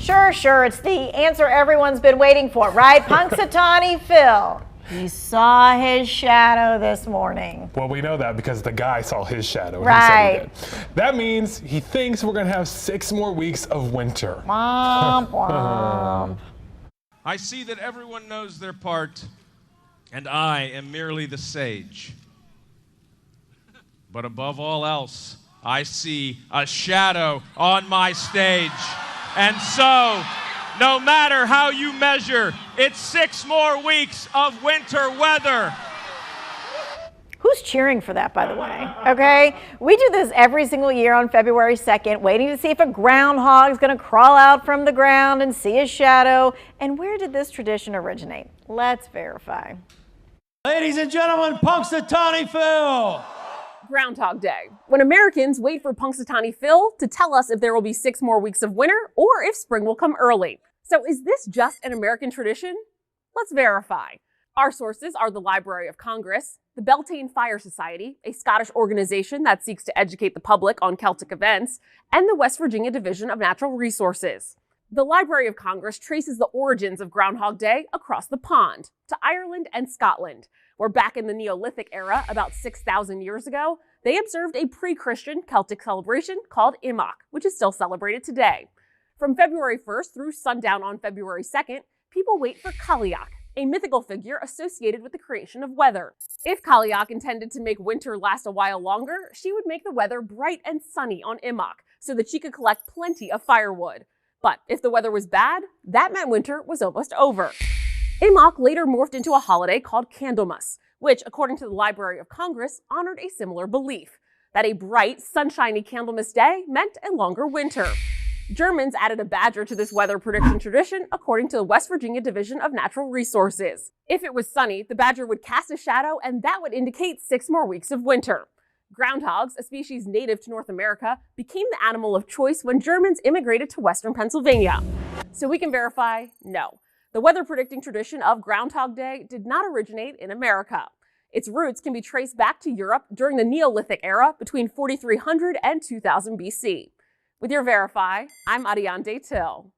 Sure. It's the answer everyone's been waiting for, right? Punxsutawney Phil. He saw his shadow this morning. Well, we know that because the guy saw his shadow. Right. He said he did. That means he thinks we're going to have 6 more weeks of winter. Womp, womp. I see that everyone knows their part, and I am merely the sage. But above all else, I see a shadow on my stage. And so, no matter how you measure, it's 6 more weeks of winter weather. Who's cheering for that, by the way? Okay, we do this every single year on February 2nd, waiting to see if a groundhog is going to crawl out from the ground and see a shadow. And where did this tradition originate? Let's verify. Ladies and gentlemen, Punxsutawney Phil. Groundhog Day, when Americans wait for Punxsutawney Phil to tell us if there will be 6 more weeks of winter or if spring will come early. So is this just an American tradition? Let's verify. Our sources are the Library of Congress, the Beltane Fire Society, a Scottish organization that seeks to educate the public on Celtic events, and the West Virginia Division of Natural Resources. The Library of Congress traces the origins of Groundhog Day across the pond to Ireland and Scotland, where back in the Neolithic era, about 6,000 years ago, they observed a pre-Christian Celtic celebration called Imach, which is still celebrated today. From February 1st through sundown on February 2nd, people wait for Cailleach, a mythical figure associated with the creation of weather. If Cailleach intended to make winter last a while longer, she would make the weather bright and sunny on Imach so that she could collect plenty of firewood. But if the weather was bad, that meant winter was almost over. Imach later morphed into a holiday called Candlemas, which, according to the Library of Congress, honored a similar belief, that a bright, sunshiny Candlemas day meant a longer winter. Germans added a badger to this weather prediction tradition, according to the West Virginia Division of Natural Resources. If it was sunny, the badger would cast a shadow, and that would indicate 6 more weeks of winter. Groundhogs, a species native to North America, became the animal of choice when Germans immigrated to western Pennsylvania. So we can verify, no. The weather predicting tradition of Groundhog Day did not originate in America. Its roots can be traced back to Europe during the Neolithic era between 4300 and 2000 BC. With your Verify, I'm Ariane Till.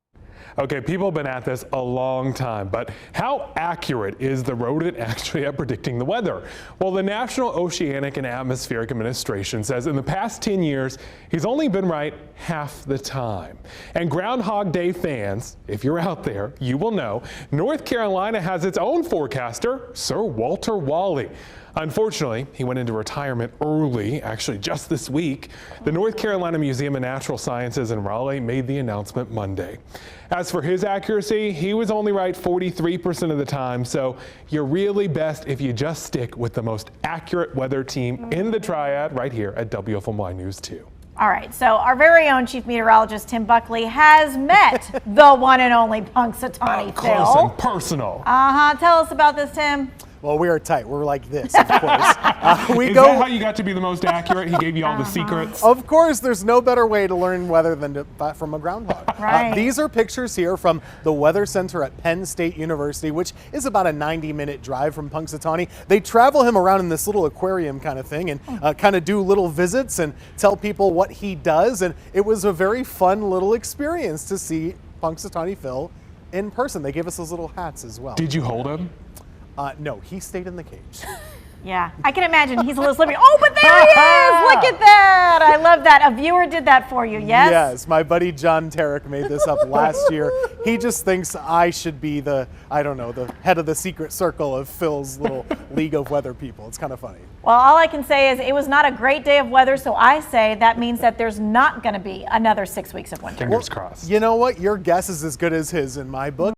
Okay, people have been at this a long time, but how accurate is the rodent actually at predicting the weather? Well, the National Oceanic and Atmospheric Administration says in the past 10 years, he's only been right half the time. And Groundhog Day fans, if you're out there, you will know, North Carolina has its own forecaster, Sir Walter Wally. Unfortunately, he went into retirement early, actually just this week. The North Carolina Museum of Natural Sciences in Raleigh made the announcement Monday. As for his accuracy, he was only right 43% of the time, so you're really best if you just stick with the most accurate weather team in the triad right here at WFMY News 2. All right, so our very own chief meteorologist, Tim Buckley, has met the one and only Punxsutawney Phil. Close and personal. Tell us about this, Tim. Well, we are tight. We're like this, of course. Is that how you got to be the most accurate? He gave you all the secrets? Of course, there's no better way to learn weather than from a groundhog. Right. These are pictures here from the Weather Center at Penn State University, which is about a 90-minute drive from Punxsutawney. They travel him around in this little aquarium kind of thing and kind of do little visits and tell people what he does. And it was a very fun little experience to see Punxsutawney Phil in person. They gave us those little hats as well. Did you hold him? No, he stayed in the cage. Yeah, I can imagine he's a little slippery. Oh, but there he is! Look at that! I love that. A viewer did that for you, yes? Yes, my buddy John Tarek made this up last year. He just thinks I should be the head of the secret circle of Phil's little league of weather people. It's kind of funny. Well, all I can say is it was not a great day of weather, so I say that means that there's not going to be another 6 weeks of winter. Fingers crossed. You know what? Your guess is as good as his in my book.